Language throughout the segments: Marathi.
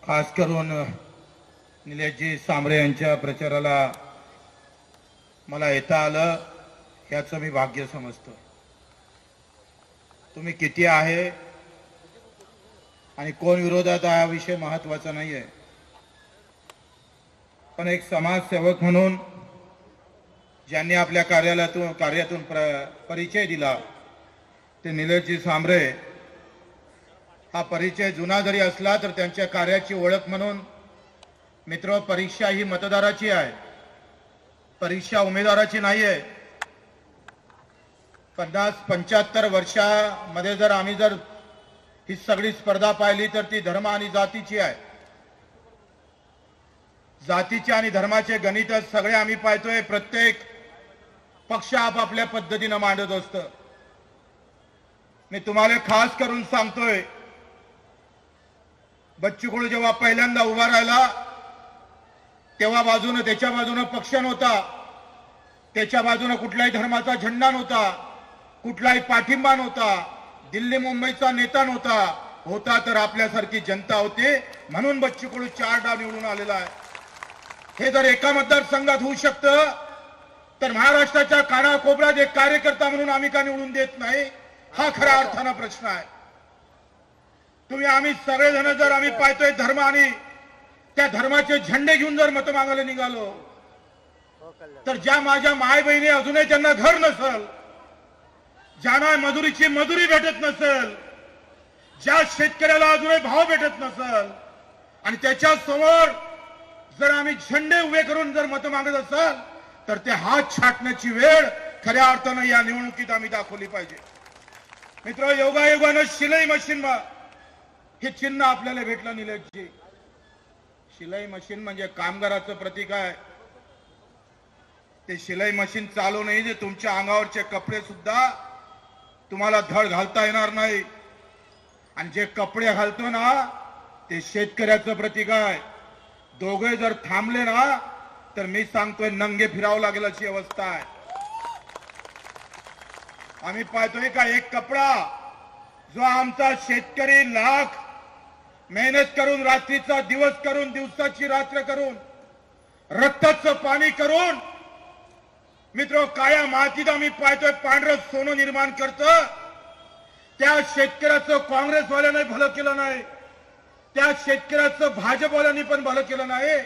खास करून निलेशजी सांबरे यांच्या प्रचाराला मला येता आलं याचं मी भाग्य समजतो। तुम्ही किती आहे आणि कोण विरोधात हा विषय महत्त्वाचा नाहीये, पण एक समाजसेवक म्हणून ज्यांनी आपल्या कार्यातून परिचय दिला ते निलेशजी सांबरे। हा परिचय जुना जरी असला तर त्यांच्या कार्याची ओळख म्हणून मित्र, परीक्षा ही मतदाराची आहे, परीक्षा उमेदवाराची नाहीये। 50-75 वर्षामध्ये जर आम्ही ही सगळी स्पर्धा पाहिली तर ती धर्म आणि जातीची आहे। जातीचे आणि धर्माचे गणित सगळे आम्ही पाहतोय, प्रत्येक पक्ष आपापल्या पद्धतीने मांडत असतं। मी तुम्हाला खास करून सांगतोय, बच्चू कडू जेव्हा पहिल्यांदा उभा राहिला तेव्हा त्याच्या बाजूने पक्ष नव्हता, त्याच्या बाजूने कुठल्याही धर्माचा झेंडा नव्हता, कुठलाही पाठिंबा नव्हता, दिल्ली मुंबईचा नेता नव्हता, होता तर आपल्यासारखी जनता होती, म्हणून बच्चू कडू 4 निवडून आलेला आहे। हे जर एका मतदारसंघात होऊ शकतं तर महाराष्ट्राच्या कानाकोपऱ्यात एक कार्यकर्ता म्हणून आम्ही का निवडून देत नाही, हा खऱ्या अर्थानं प्रश्न आहे। आम्ही सगळेजण जर आम्ही पाहतोय धर्म आणि त्या धर्माचे झेंडे घेऊन जर मत मागायला निघालो तर ज्या माझ्या माय बहिणी अजूनही त्यांना घर नसेल, ज्यांना मजुरीची मजुरी भेटत नसेल, ज्या शेतकऱ्याला अजूनही भाव भेटत नसेल आणि त्याच्या समोर जर आम्ही झेंडे उभे करून जर मत मागत असाल तर ते हात छाटण्याची वेळ खऱ्या अर्थानं या निवडणुकीत आम्ही दाखवली पाहिजे। मित्र, योगायोगानं शिलाई मशीन हे चिन्ह आपल्याला भेटलं निलेशजी। शिलाई मशीन म्हणजे कामगाराचं प्रतीक आहे। ते शिलाई मशीन चालू नाही जे तुमच्या अंगावरचे कपडे सुद्धा तुम्हाला धड घालता येणार नाही, आणि जे कपडे घालतो ना ते शेतकऱ्याचं प्रतीक आहे। दोघे जर थांबले ना तर मी सांगतोय नंगे फिरावं लागेल अशी अवस्था आहे। आम्ही पाहतोय का एक कपडा जो आमचा शेतकरी लाख मेहनत करून, रात्रीचा दिवस करून, दिवसाची रात्र करून, रक्ताचं पाणी करून मित्र काळ्या मातीत आम्ही पाहतोय पांढरं सोनं निर्माण करतं, त्या शेतकऱ्याचं काँग्रेसवाल्याने भलं केलं नाही, त्या शेतकऱ्याचं भाजपवाल्यांनी पण भलं केलं नाही,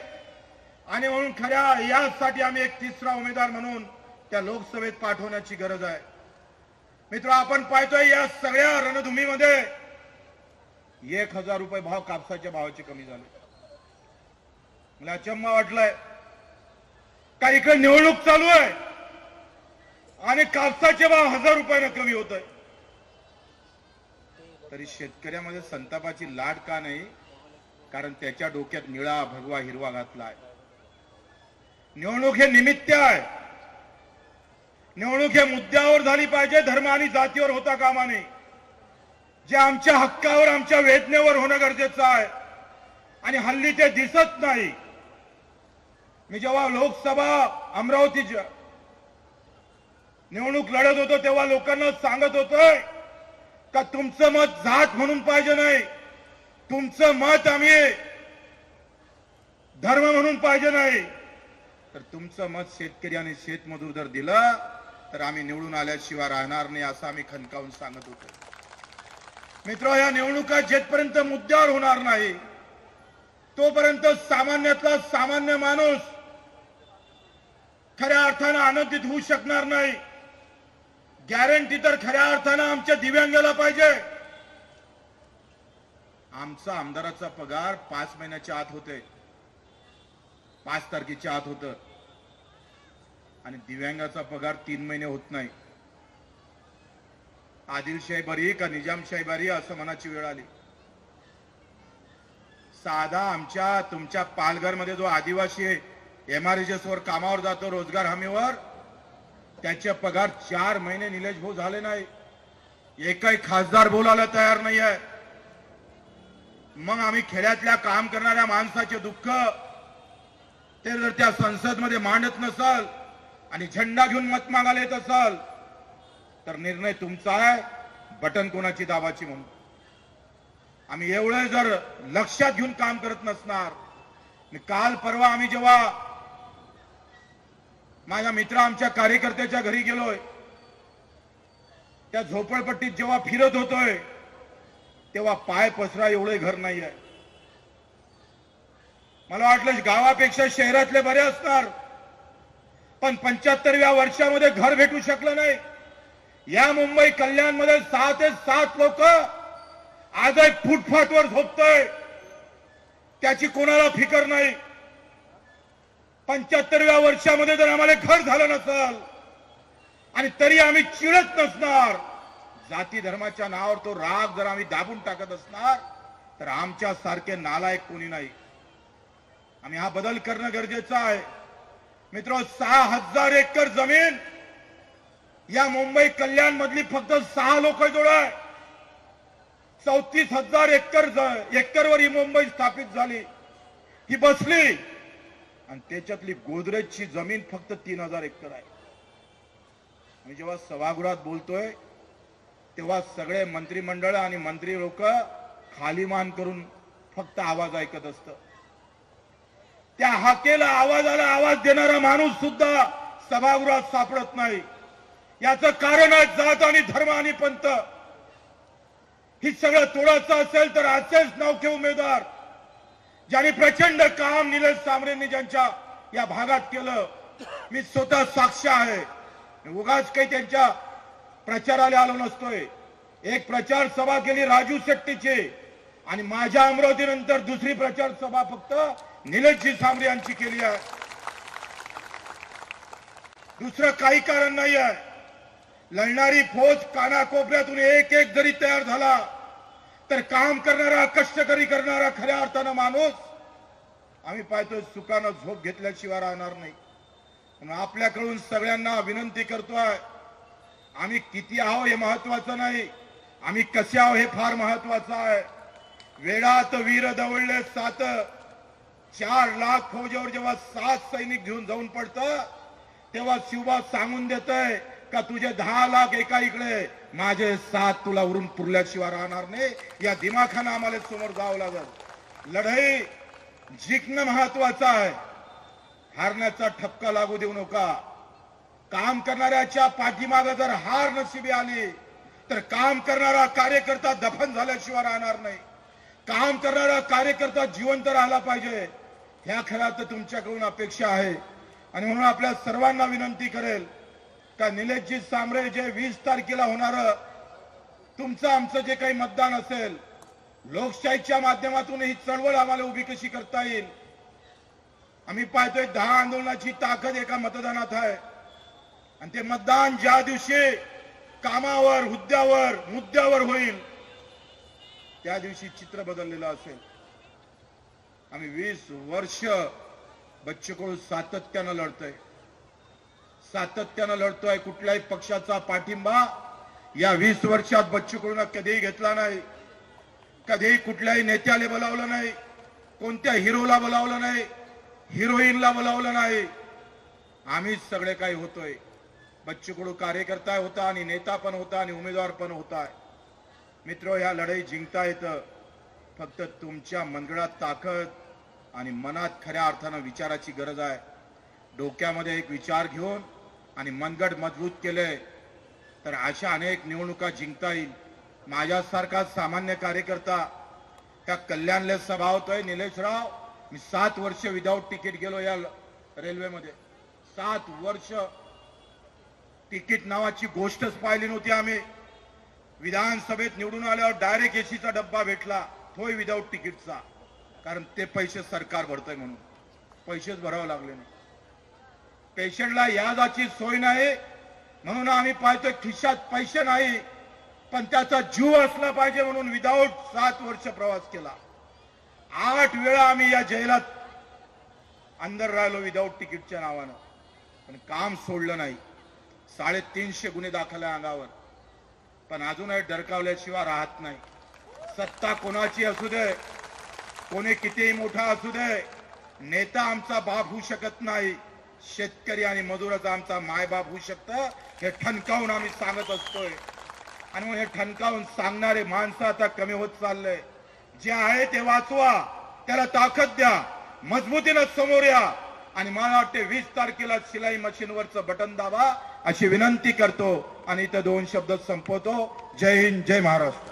आणि म्हणून खऱ्या यासाठी आम्ही एक तिसरा उमेदवार म्हणून त्या लोकसभेत पाठवण्याची गरज आहे। मित्र, आपण पाहतोय या सगळ्या रणधुमीमध्ये 1000 रुपये भाव कापसाच्या भावाचे कमी झाले। मला अचंबा वाटलाय का इकडे निवडणूक चालू आहे आणि कापसाचे भाव 1000 रुपयाने कमी होत आहे, तरी शेतकऱ्यामध्ये संतापाची लाट का नाही? कारण त्याच्या डोक्यात निळा भगवा हिरवा घातलाय। निवडणूक हे निमित्त आहे, निवडणूक हे मुद्द्यावर झाली पाहिजे, धर्म आणि जातीवर होता कामा नये। जे आमच्या हक्कावर, आमच्या वेदनेवर होणं गरजेचं आहे, आणि हल्ली ते दिसत नाही। मी जेव्हा लोकसभा अमरावतीच्या निवडणूक लढत होतो तेव्हा लोकांना सांगत होतो का तुमचं मत जात म्हणून पाहिजे नाही, तुमचं मत आम्ही धर्म म्हणून पाहिजे नाही, तर तुमचं मत शेतकरी आणि शेतमजूर जर दिलं तर आम्ही निवडून आल्याशिवाय राहणार नाही, असं आम्ही खणकावून सांगत होतो। मित्र, या निवडणुका जेपर्यंत मुद्द्यावर होणार नाही तोपर्यंत सामान्यातला सामान्य माणूस खऱ्या अर्थानं आनंदित होऊ शकणार नाही। गॅरंटी तर खऱ्या अर्थानं आमच्या दिव्यांगाला पाहिजे। आमचा आमदाराचा पगार 5 महिन्याच्या आत होते, 5 तारखेच्या आत होतं, आणि दिव्यांगाचा पगार 3 महिने होत नाही। आदिलशाही बरी का निजामशाही बरी असं मनाची वेळ आली। साधा आमच्या तुमच्या पालघरमध्ये जो आदिवासी MRHS वर कामावर जातो रोजगार हमीवर, त्याचे पगार 4 महिने निलेश भाऊ झाले नाही, एकही खासदार बोलायला तयार नाही आहे। मग आम्ही खेड्यातल्या काम करणाऱ्या माणसाचे दुःख ते जर त्या संसदमध्ये मांडत नसाल आणि झेंडा घेऊन मत मागायला येत असाल तर निर्णय तुमचा आहे, बटन कोणाची दाबाची म्हणून। आम्ही एवढे जर लक्षात घेऊन काम करत नसणार, काल परवा आम्ही जेव्हा माझ्या मित्र आमच्या कार्यकर्त्याच्या घरी गेलोय, त्या झोपडपट्टीत जेव्हा फिरत होतोय तेव्हा पाय पसरा एवढे घर नाही आहे. मला वाटलं गावापेक्षा शहरातले बरे असणार, पण 75व्या वर्षामध्ये घर भेटू शकलं नाही. या मुंबई कल्याणमध्ये 6 ते 7 लोक आजही फुटपाथवर झोपतोय, त्याची कोणाला फिकर नाही. 75व्या वर्षामध्ये जर आम्हाला घर झालं नसल आणि तरी आम्ही चिडत नसणार, जाती धर्माच्या नावावर तो राग जर आम्ही दाबून टाकत असणार, तर आमच्या सारखे नालायक कोणी नाही. आम्ही हा बदल करणं गरजेचं आहे. मित्र, 6000 एकर जमीन या मुंबई कल्याण मधली फक्त 6 लोक जोडाय. 34,000 एकरवर ही मुंबई स्थापित झाली, ही बसली, आणि त्याच्यातली गोदरेजची जमीन फक्त 3000 एकर आहे. मी जेव्हा सभागृहात बोलतोय तेव्हा सगळे मंत्रिमंडळ आणि मंत्री लोक खाली मान करून फक्त आवाज ऐकत असतं. त्या हाकेला आवाजाला आवाज देणारा माणूस सुद्धा सभागृहात सापडत नाही. याचं कारण आहे जात आणि धर्म आणि पंथ. ही सगळं तोडायचं असेल तर असेच नौके उमेदवार ज्यांनी प्रचंड काम निलेश सांबरेंनी ज्यांच्या या भागात केलं, मी स्वतः साक्ष आहे. उगाच काही त्यांच्या प्रचाराला आलो नसतोय. एक प्रचार सभा केली राजू शेट्टीची, आणि माझ्या अमरावतीनंतर दुसरी प्रचार सभा फक्त निलेशजी सांबरे यांची केली आहे. दुसरं काही कारण नाही आहे. लढणारी फौज कानाकोपऱ्यातून एक एक जरी तयार झाला तर काम करणारा, कष्टकरी करणारा खऱ्या अर्थानं माणूस आम्ही पाहतोय सुखानं झोप घेतल्याशिवाय राहणार नाही. म्हणून आपल्याकडून सगळ्यांना विनंती करतोय, आम्ही किती आहो हे महत्वाचं नाही, आम्ही कसे आहो हे फार महत्वाचं आहे. वेळात वीर दवळले 7, 4 लाख फौजेवर जेव्हा 7 सैनिक घेऊन जाऊन पडतं, तेव्हा शिवबा सांगून देतोय का तुझे 10 लाख एका इकडे, माझे 7 तुला उरून पुरल्याशिवाय राहणार नाही. या दिमाखानं आम्हाला समोर जावं लागेल. लढाई जिंकणं महत्वाचं आहे, हारण्याचा ठपका लागू देऊ नका. काम करणाऱ्याच्या पाठीमागे जर हार नशिबी आली तर काम करणारा कार्यकर्ता दफन झाल्याशिवाय राहणार नाही. काम करणारा कार्यकर्ता जिवंत राहिला पाहिजे, ह्या खऱ्यात तुमच्याकडून अपेक्षा आहे. आणि म्हणून आपल्या सर्वांना विनंती करेल का निलेशजी सांबरे जे 20 तारखेला होणारं तुमचं आमचं जे काही मतदान असेल, लोकशाहीच्या माध्यमातून ही चळवळ आम्हाला उभी कशी करता येईल. आम्ही पाहतोय 10 आंदोलनाची ताकद एका मतदानात आहे, आणि ते मतदान ज्या दिवशी कामावर, हुद्द्यावर, मुद्द्यावर होईल त्या दिवशी चित्र बदललेलं असेल. आम्ही 20 वर्ष बच्चू कडू सातत्यानं लढतोय. कुठल्याही पक्षाचा पाठिंबा या 20 वर्षात बच्चू कडूंना कधीही घेतला नाही. कधीही कुठल्याही नेत्याला बोलावलं नाही, कोणत्या हिरोला बोलावलं नाही, हिरोईनला बोलावलं नाही. आम्हीच सगळे काही होतोय. बच्चू कडू कार्यकर्ता होता आणि नेता पण होता आणि उमेदवार पण होता. मित्र, ह्या लढाई जिंकता येतं फक्त तुमच्या मनगडात ताकद आणि मनात खऱ्या अर्थानं विचाराची गरज आहे. डोक्यामध्ये एक विचार घेऊन आणि मनगड मजबूत केले तर अशा अनेक निवडणुका जिंकता येईल. माझ्यासारखा सामान्य कार्यकर्ता त्या कल्याणला सभा होतोय. निलेशराव, मी 7 वर्ष विदाऊट तिकीट गेलो या रेल्वेमध्ये. 7 वर्ष तिकीट नावाची गोष्टच पाहिली नव्हती. आम्ही विधानसभेत निवडून आल्यावर डायरेक्ट एसीचा डब्बा भेटला, तोही विदाऊट तिकीटचा, कारण ते पैसे सरकार भरतंय म्हणून. पैसेच भरावे लागले नाही. पेशंटला याजाची सोय नाही म्हणून आम्ही पाहतोय खिशात पैसे नाही, पण त्याचा जीव असला पाहिजे म्हणून विदाऊट 7 वर्ष प्रवास केला. 8 वेळा आम्ही या जेलात अंदर राहिलो विदाऊट तिकीटच्या नावानं, पण काम सोडलं नाही. 350 गुन्हे दाखल आहे अंगावर, पण अजूनही डरकावल्याशिवाय राहत नाही. सत्ता कोणाची असू दे, कोणी कितीही मोठा असू दे, नेता आमचा बाप होऊ शकत नाही, शेतकरी आणि मजूरच आमचा मायबाप होऊ शकतं, हे ठणकावून आम्ही सांगत असतोय. आणि मग हे ठणकावून सांगणारे माणसं आता कमी होत चाललंय. जे आहे ते वाचवा, त्याला ताकद द्या, मजबूतीनं समोर या आणि मला वाटते 20 तारखेला शिलाई मशीनवरचं बटन दाबा अशी विनंती करतो आणि इथं 2 शब्द संपवतो. जय हिंद, जय महाराष्ट्र.